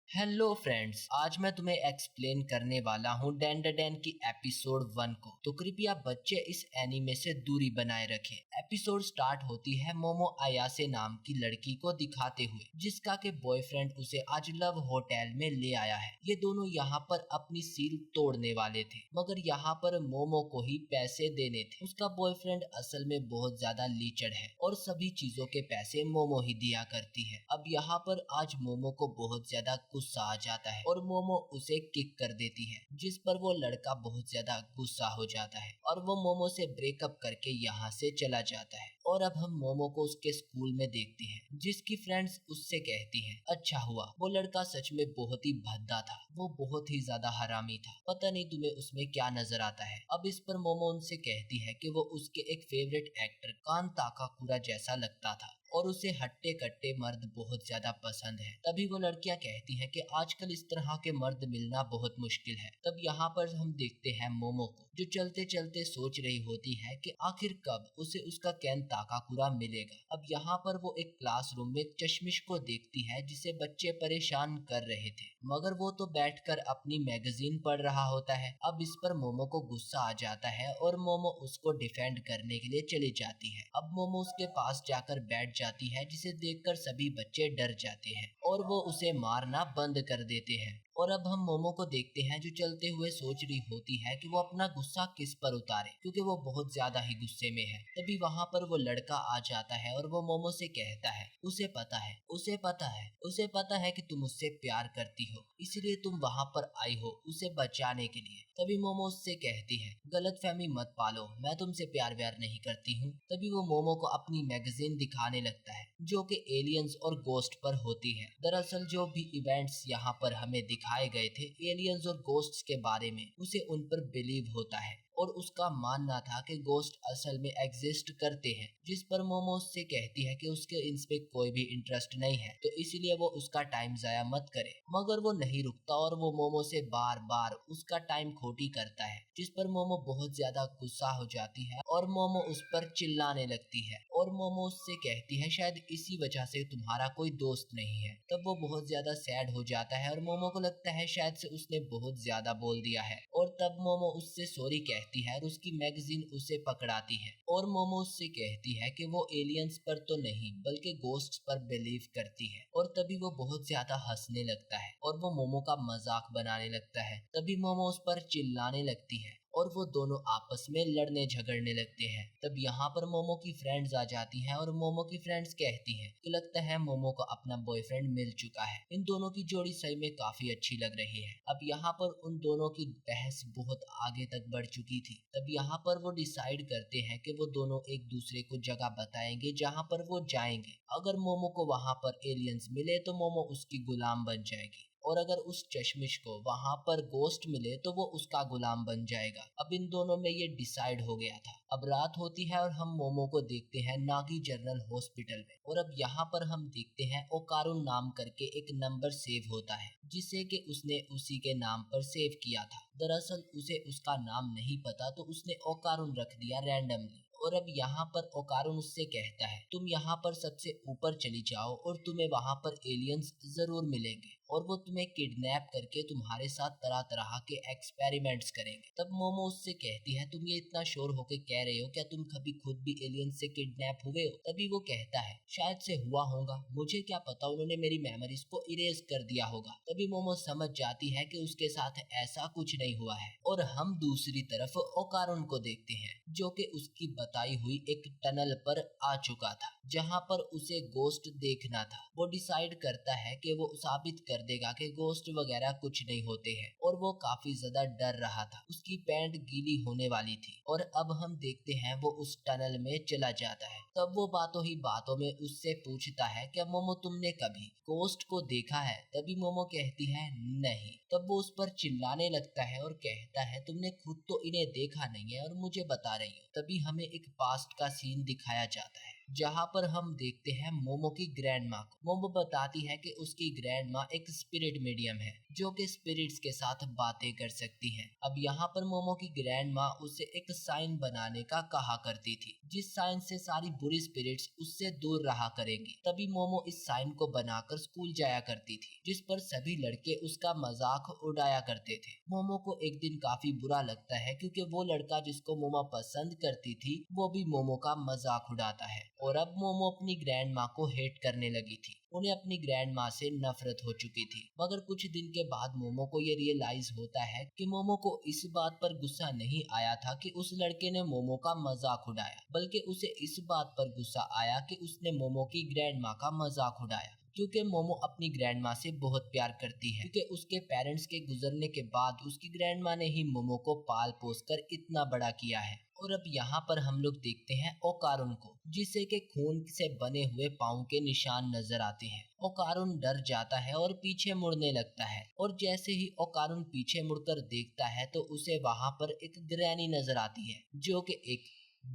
Hello friends, आज मैं तुम्हें एक्सप्लेन करने वाला हूँ डेंडरडेन की एपिसोड 1 को। तो कृपया बच्चे इस एनीमे से दूरी बनाए रखें। एपिसोड स्टार्ट होती है मोमो अयासे नाम की लड़की को दिखाते हुए, जिसका के बॉयफ्रेंड उसे आज लव होटल में ले आया है। ये दोनों यहाँ पर अपनी सील तोड़ने वाले थे, मगर यहाँ पर मोमो को ही पैसे देने थे। उसका बॉयफ्रेंड असल में बहुत ज्यादा लीचड़ है और सभी चीजों के पैसे मोमो ही दिया करती है। अब यहाँ पर आज मोमो को बहुत ज्यादा गुस्सा आ जाता है और मोमो उसे किक कर देती है, जिस पर वो लड़का बहुत ज्यादा गुस्सा हो जाता है और वो मोमो से ब्रेकअप करके यहाँ से चला जाता है। और अब हम मोमो को उसके स्कूल में देखते हैं, जिसकी फ्रेंड्स उससे कहती हैं, अच्छा हुआ वो लड़का सच में बहुत ही भद्दा था, वो बहुत ही ज्यादा हरामी था, पता नहीं तुम्हें उसमें क्या नजर आता है। अब इस पर मोमो उनसे कहती है कि वो उसके एक फेवरेट एक्टर कान ताकाकुरा जैसा लगता था और उसे हट्टे कट्टे मर्द बहुत ज्यादा पसंद है। तभी वो लड़कियां कहती हैं कि आजकल इस तरह के मर्द मिलना बहुत मुश्किल है। तब यहाँ पर हम देखते हैं मोमो को, जो चलते चलते सोच रही होती है कि आखिर कब उसे उसका कैन ताकाकुरा मिलेगा। अब यहाँ पर वो एक क्लासरूम में एक चश्मिश को देखती है जिसे बच्चे परेशान कर रहे थे, मगर वो तो बैठकर अपनी मैगजीन पढ़ रहा होता है। अब इस पर मोमो को गुस्सा आ जाता है और मोमो उसको डिफेंड करने के लिए चली जाती है। अब मोमो उसके पास जाकर बैठ जाती है, जिसे देखकर सभी बच्चे डर जाते हैं और वो उसे मारना बंद कर देते हैं। और अब हम मोमो को देखते हैं जो चलते हुए सोच रही होती है कि वो अपना गुस्सा किस पर उतारे, क्योंकि वो बहुत ज्यादा ही गुस्से में है। तभी वहाँ पर वो लड़का आ जाता है और वो मोमो से कहता है, उसे पता है, उसे पता है, उसे पता है कि तुम उससे प्यार करती हो, इसलिए तुम वहाँ पर आई हो उसे बचाने के लिए। तभी मोमो उससे कहती है, गलतफहमी मत पालो, मैं तुमसे प्यार व्यार नहीं करती हूँ। तभी वो मोमो को अपनी मैगजीन दिखाने लगता है, जो कि एलियंस और गोस्ट पर होती है। दरअसल जो भी इवेंट्स यहाँ पर हमें दिखाए गए थे एलियंस और गोस्ट्स के बारे में, उसे उन पर बिलीव होता है और उसका मानना था कि गोस्ट असल में एग्जिस्ट करते हैं। जिस पर मोमो उससे कहती है कि उसके इन पे कोई भी इंटरेस्ट नहीं है, तो इसीलिए वो उसका टाइम जाया मत करे। मगर वो नहीं रुकता और वो मोमो से बार बार उसका टाइम खोटी करता है, जिस पर मोमो बहुत ज्यादा गुस्सा हो जाती है और मोमो उस पर चिल्लाने लगती है और मोमो उससे कहती है, शायद इसी वजह से तुम्हारा कोई दोस्त नहीं है। तब वो बहुत ज्यादा सैड हो जाता है और मोमो को लगता है शायद से उसने बहुत ज्यादा बोल दिया है। और तब मोमो उससे सॉरी कहती है और उसकी मैगजीन उसे पकड़ाती है और मोमो उससे कहती है कि वो एलियंस पर तो नहीं बल्कि गोस्ट्स पर बिलीव करती है। और तभी वो बहुत ज्यादा हंसने लगता है और वो मोमो का मजाक बनाने लगता है। तभी मोमो उस पर चिल्लाने लगती है और वो दोनों आपस में लड़ने झगड़ने लगते हैं। तब यहाँ पर मोमो की फ्रेंड्स आ जाती हैं और मोमो की फ्रेंड्स कहती हैं कि लगता है मोमो को अपना बॉयफ्रेंड मिल चुका है। इन दोनों की जोड़ी सही में काफी अच्छी लग रही है। अब यहाँ पर उन दोनों की बहस बहुत आगे तक बढ़ चुकी थी। तब यहाँ पर वो डिसाइड करते हैं कि वो दोनों एक दूसरे को जगह बताएंगे जहाँ पर वो जाएंगे। अगर मोमो को वहाँ पर एलियंस मिले तो मोमो उसकी गुलाम बन जाएगी, और अगर उस चश्मिश को वहां पर गोस्ट मिले तो वो उसका गुलाम बन जाएगा। अब इन दोनों में ये डिसाइड हो गया था। अब रात होती है और हम मोमो को देखते हैं नागी जनरल हॉस्पिटल में, और अब यहाँ पर हम देखते हैं ओकारुन नाम करके एक नंबर सेव होता है, जिसे कि उसने उसी के नाम पर सेव किया था। दरअसल उसे उसका नाम नहीं पता, तो उसने ओकारुन रख दिया रैंडमली। और अब यहाँ पर ओकारुन उससे कहता है, तुम यहाँ पर सबसे ऊपर चली जाओ और तुम्हें वहां पर एलियंस जरूर मिलेंगे और वो तुम्हें किडनैप करके तुम्हारे साथ तरह तरह के एक्सपेरिमेंट्स करेंगे। तब मोमो उससे कहती है, तुम ये इतना श्योर होके कह रहे हो, क्या तुम कभी खुद भी एलियंस से किडनैप हुए हो? तभी वो कहता है, शायद से हुआ होगा, मुझे क्या पता, उन्होंने मेरी मेमोरीज को इरेज कर दिया होगा। तभी मोमो समझ जाती है कि उसके साथ ऐसा कुछ नहीं हुआ है। और हम दूसरी तरफ ओकारुन को देखते हैं, जो कि उसकी बताई हुई एक टनल पर आ चुका था, जहां पर उसे गोस्ट देखना था। वो डिसाइड करता है कि वो साबित कर देगा कि गोस्ट वगैरह कुछ नहीं होते हैं, और वो काफी ज्यादा डर रहा था। उसकी पैंट गीली होने वाली थी। और अब हम देखते हैं वो उस टनल में चला जाता है। तब वो बातों ही बातों में उससे पूछता है, क्या मोमो तुमने कभी गोस्ट को देखा है? तभी मोमो कहती है, नहीं। तब वो उस पर चिल्लाने लगता है और कहता है, तुमने खुद तो इन्हें देखा नहीं है और मुझे बता रही हो। तभी हमें एक पास्ट का सीन दिखाया जाता है, जहाँ पर हम देखते हैं मोमो की ग्रैंड माँ को। मोमो बताती है कि उसकी ग्रैंड माँ एक स्पिरिट मीडियम है जो कि स्पिरिट्स के साथ बातें कर सकती है। अब यहाँ पर मोमो की ग्रैंड माँ उसे एक साइन बनाने का कहा करती थी, जिस साइन से सारी बुरी स्पिरिट्स उससे दूर रहा करेंगी। तभी मोमो इस साइन को बनाकर स्कूल जाया करती थी, जिस पर सभी लड़के उसका मजाक उड़ाया करते थे। मोमो को एक दिन काफी बुरा लगता है क्योंकि वो लड़का जिसको मोमो पसंद करती थी वो भी मोमो का मजाक उड़ाता है और अब मोमो अपनी ग्रैंड माँ को हेट करने लगी थी। उन्हें अपनी ग्रैंड माँ से नफरत हो चुकी थी। मगर कुछ दिन के बाद मोमो को ये रियलाइज होता है कि मोमो को इस बात पर गुस्सा नहीं आया था कि उस लड़के ने मोमो का मजाक उड़ाया, बल्कि उसे इस बात पर गुस्सा आया कि उसने मोमो की ग्रैंड माँ का मजाक उड़ाया। क्योंकि मोमो अपनी ग्रैंड माँ से बहुत प्यार करती है, क्योंकि उसके पेरेंट्स के गुजरने के बाद उसकी ग्रैंड माँ ने ही मोमो को पाल पोस कर इतना बड़ा किया है। और अब यहाँ पर हम लोग देखते हैं ओकारुन को, जिसे के खून से बने हुए पाँव के निशान नजर आते हैं। ओकारुन डर जाता है और पीछे मुड़ने लगता है और जैसे ही ओकारुन पीछे मुड़कर देखता है तो उसे वहां पर एक ग्रैनी नजर आती है जो कि एक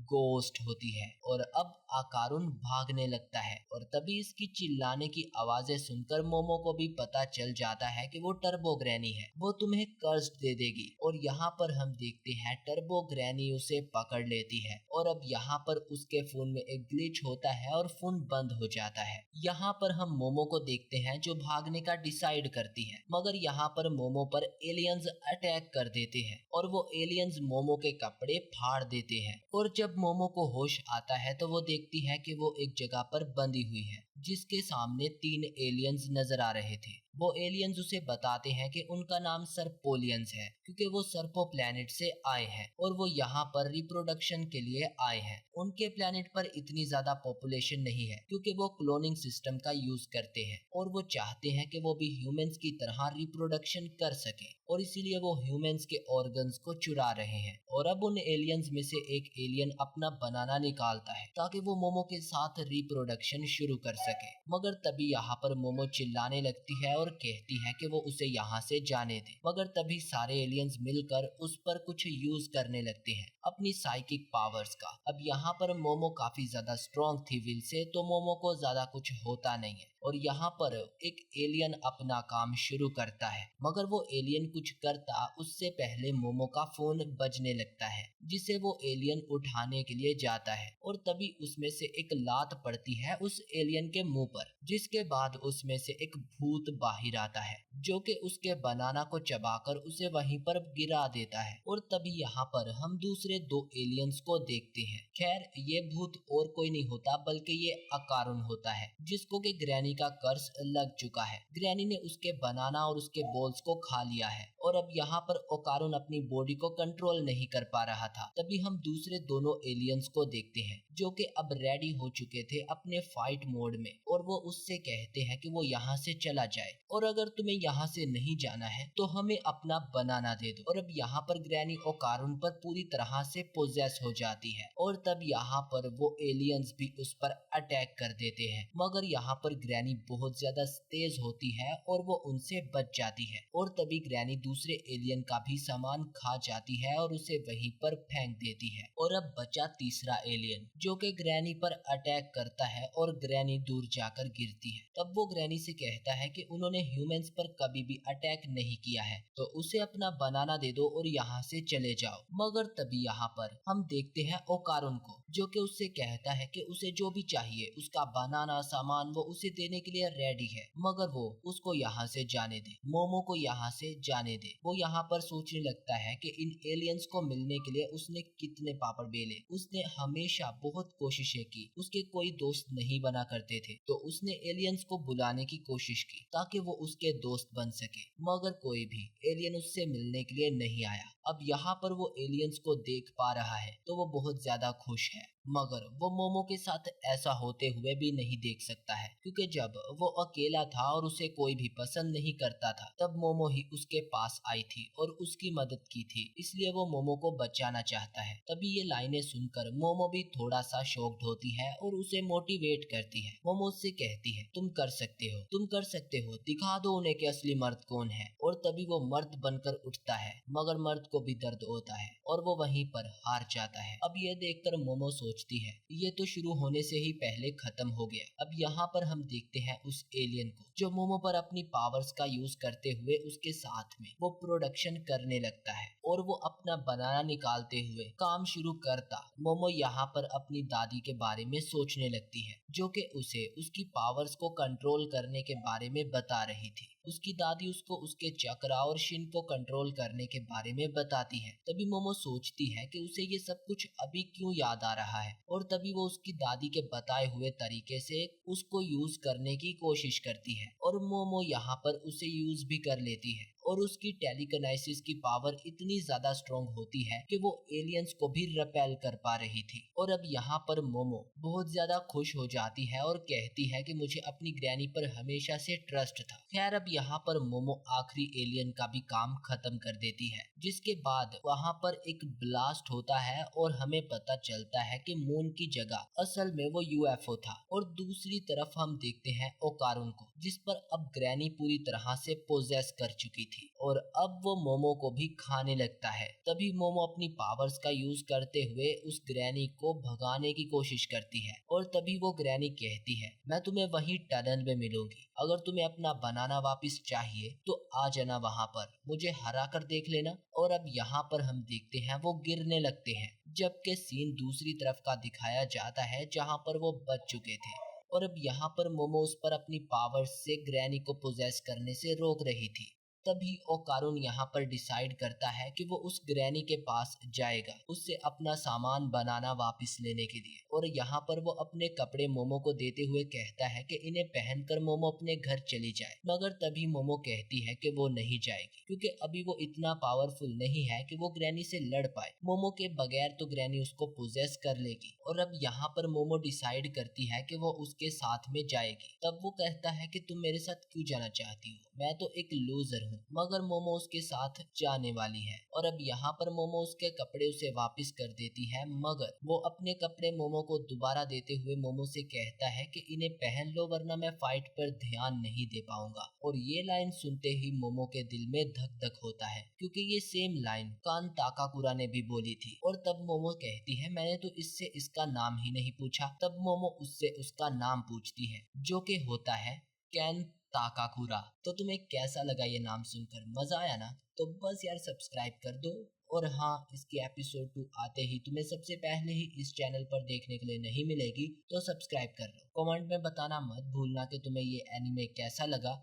गोस्ट होती है। और अब आकारुन भागने लगता है और तभी इसकी चिल्लाने की आवाजें सुनकर मोमो को भी पता चल जाता है कि वो टर्बो ग्रैनी है, वो तुम्हें कर्ज दे देगी। और यहाँ पर हम देखते हैं टर्बो ग्रैनी उसे पकड़ लेती है और अब यहाँ पर उसके फोन में एक ग्लिच होता है और फोन बंद हो जाता है। यहाँ पर हम मोमो को देखते हैं जो भागने का डिसाइड करती है, मगर यहाँ पर मोमो पर एलियंस अटैक कर देते हैं और वो एलियंस मोमो के कपड़े फाड़ देते हैं। और जब मोमो को होश आता है तो वो देखती है कि वो एक जगह पर बंधी हुई है, जिसके सामने 3 एलियंस नजर आ रहे थे। वो एलियंस उसे बताते हैं कि उनका नाम सर्पोलियंस है क्योंकि वो सर्पो प्लैनेट से आए हैं और वो यहाँ पर रिप्रोडक्शन के लिए आए हैं। उनके प्लैनेट पर इतनी ज्यादा पॉपुलेशन नहीं है क्योंकि वो क्लोनिंग सिस्टम का यूज करते हैं और वो चाहते हैं कि वो भी ह्यूमंस की तरह रिप्रोडक्शन कर सके और इसीलिए वो ह्यूमंस के ऑर्गन्स को चुरा रहे हैं। और अब उन एलियंस में से एक एलियन अपना बनाना निकालता है ताकि वो मोमो के साथ रिप्रोडक्शन शुरू कर सके। मगर तभी यहाँ पर मोमो चिल्लाने लगती है और कहती है कि वो उसे यहाँ से जाने दे। मगर तभी सारे एलियंस मिलकर उस पर कुछ यूज करने लगते हैं अपनी साइकिक पावर्स का। अब यहाँ पर मोमो काफी ज्यादा स्ट्रॉन्ग थी विल से, तो मोमो को ज्यादा कुछ होता नहीं है और यहाँ पर एक एलियन अपना काम शुरू करता है। मगर वो एलियन कुछ करता उससे पहले मोमो का फोन बजने लगता है, जिसे वो एलियन उठाने के लिए जाता है और तभी उसमें से एक लात पड़ती है उस एलियन के मुंह पर, जिसके बाद उसमें से एक भूत बाहर आता है जो कि उसके बनाना को चबाकर उसे वहीं पर गिरा देता है। और तभी यहाँ पर हम दूसरे 2 एलियंस को देखते हैं। खैर ये भूत और कोई नहीं होता बल्कि ये अकारुन होता है, जिसको कि ग्रैनी का कर्ज लग चुका है। ग्रैनी ने उसके बनाना और उसके बॉल्स को खा लिया है और अब यहाँ पर ओकारुन अपनी बॉडी को कंट्रोल नहीं कर पा रहा था। तभी हम दूसरे दोनों एलियंस को देखते हैं जो कि अब रेडी हो चुके थे अपने फाइट मोड में और वो उससे कहते हैं कि वो यहाँ से चला जाए और अगर तुम्हें यहाँ से नहीं जाना है तो हमें अपना बनाना दे दो। और अब यहाँ पर ग्रैनी ओकारुन पर पूरी तरह से पोजेस हो जाती है और तब यहाँ पर वो एलियंस भी उस पर अटैक कर देते हैं। मगर यहाँ पर ग्रैनी बहुत ज्यादा तेज होती है और वो उनसे बच जाती है और तभी ग्रैनी दूसरे एलियन का भी सामान खा जाती है और उसे वहीं पर फेंक देती है। और अब बचा तीसरा एलियन जो कि ग्रैनी पर अटैक करता है और ग्रैनी दूर जाकर गिरती है। तब वो ग्रैनी से कहता है कि उन्होंने ह्यूमंस पर कभी भी अटैक नहीं किया है तो उसे अपना बनाना दे दो और यहाँ से चले जाओ। मगर तभी यहाँ पर हम देखते हैं ओकारुन को जो कि उससे कहता है कि उसे जो भी चाहिए उसका बनाना सामान वो उसे देने के लिए रेडी है, मगर वो उसको यहाँ से जाने दे, मोमो को यहाँ से जाने दे। वो यहाँ पर सोचने लगता है कि इन एलियंस को मिलने के लिए उसने कितने पापड़ बेले। उसने हमेशा बहुत कोशिशें की, उसके कोई दोस्त नहीं बना करते थे तो उसने एलियंस को बुलाने की कोशिश की ताकि वो उसके दोस्त बन सके, मगर कोई भी एलियन उससे मिलने के लिए नहीं आया। अब यहाँ पर वो एलियंस को देख पा रहा है तो वो बहुत ज्यादा खुश है, मगर वो मोमो के साथ ऐसा होते हुए भी नहीं देख सकता है क्योंकि जब वो अकेला था और उसे कोई भी पसंद नहीं करता था तब मोमो ही उसके पास आई थी और उसकी मदद की थी, इसलिए वो मोमो को बचाना चाहता है। तभी ये लाइनें सुनकर मोमो भी थोड़ा सा शॉक्ड होती है और उसे मोटिवेट करती है। मोमो उससे कहती है तुम कर सकते हो, तुम कर सकते हो, दिखा दो उन्हें कि असली मर्द कौन है। और तभी वो मर्द बनकर उठता है, मगर मर्द को को भी दर्द होता है और वो वहीं पर हार जाता है। अब ये देखकर मोमो सोचती है ये तो शुरू होने से ही पहले खत्म हो गया। अब यहाँ पर हम देखते हैं उस एलियन को जो मोमो पर अपनी पावर्स का यूज करते हुए उसके साथ में वो प्रोडक्शन करने लगता है और वो अपना बनाना निकालते हुए काम शुरू करता। मोमो यहाँ पर अपनी दादी के बारे में सोचने लगती है जो कि उसे उसकी पावर्स को कंट्रोल करने के बारे में बता रही थी। उसकी दादी उसको उसके चक्रा और शिन को कंट्रोल करने के बारे में बताती है। तभी मोमो सोचती है कि उसे ये सब कुछ अभी क्यों याद आ रहा है और तभी वो उसकी दादी के बताए हुए तरीके से उसको यूज करने की कोशिश करती है और मोमो यहाँ पर उसे यूज भी कर लेती है और उसकी टेलीकिनेसिस की पावर इतनी ज्यादा स्ट्रॉन्ग होती है कि वो एलियंस को भी रिपेल कर पा रही थी। और अब यहाँ पर मोमो बहुत ज्यादा खुश हो जाती है और कहती है कि मुझे अपनी ग्रैनी पर हमेशा से ट्रस्ट था। खैर अब यहाँ पर मोमो आखिरी एलियन का भी काम खत्म कर देती है जिसके बाद वहाँ पर एक ब्लास्ट होता है और हमें पता चलता है कि मून की जगह असल में वो यूएफओ था। और दूसरी तरफ हम देखते हैं ओकारुन को जिस पर अब ग्रैनी पूरी तरह से पोजेस कर चुकी थी और अब वो मोमो को भी खाने लगता है। तभी मोमो अपनी पावर्स का यूज करते हुए उस ग्रैनी को भगाने की कोशिश करती है और तभी वो ग्रैनी कहती है मैं तुम्हें वही टनल में मिलूंगी, अगर तुम्हें अपना बनाना वापस चाहिए तो आ जाना वहाँ पर, मुझे हरा कर देख लेना। और अब यहाँ पर हम देखते हैं वो गिरने लगते हैं जबकि सीन दूसरी तरफ का दिखाया जाता है जहाँ पर वो बच चुके थे। और अब यहाँ पर मोमो उस पर अपनी पावर्स से ग्रैनी को पोजेस करने से रोक रही थी। तभी ओकारुन यहाँ पर डिसाइड करता है कि वो उस ग्रैनी के पास जाएगा उससे अपना सामान बनाना वापस लेने के लिए। और यहाँ पर वो अपने कपड़े मोमो को देते हुए कहता है कि इन्हें पहनकर मोमो अपने घर चली जाए, मगर तभी मोमो कहती है कि वो नहीं जाएगी क्योंकि अभी वो इतना पावरफुल नहीं है कि वो ग्रैनी से लड़ पाए। मोमो के बगैर तो ग्रैनी उसको पोजेस कर लेगी। और अब यहाँ पर मोमो डिसाइड करती है कि वो उसके साथ में जाएगी। तब वो कहता है कि तुम मेरे साथ क्यों जाना चाहती हो, मैं तो एक लूजर हूँ। मगर मोमो उसके साथ जाने वाली है। और अब यहाँ पर मोमो उसके कपड़े उसे वापस कर देती है मगर वो अपने कपड़े मोमो को दोबारा देते हुए मोमो से कहता है कि इन्हें पहन लो वरना मैं फाइट पर ध्यान नहीं दे पाऊंगा। और ये लाइन सुनते ही मोमो के दिल में धक धक होता है क्योंकि ये सेम लाइन कान ताकाकुरा ने भी बोली थी। और तब मोमो कहती है मैंने तो इससे इसका नाम ही नहीं पूछा। तब मोमो उससे उसका नाम पूछती है जो कि होता है कैन ताकाकुरा। तो तुम्हें कैसा लगा ये नाम सुनकर, मजा आया ना? तो बस यार सब्सक्राइब कर दो। और हाँ, इसकी एपिसोड 2 आते ही तुम्हें सबसे पहले ही इस चैनल पर देखने के लिए नहीं मिलेगी तो सब्सक्राइब कर लो। कमेंट में बताना मत भूलना कि तुम्हें ये एनीमे कैसा लगा।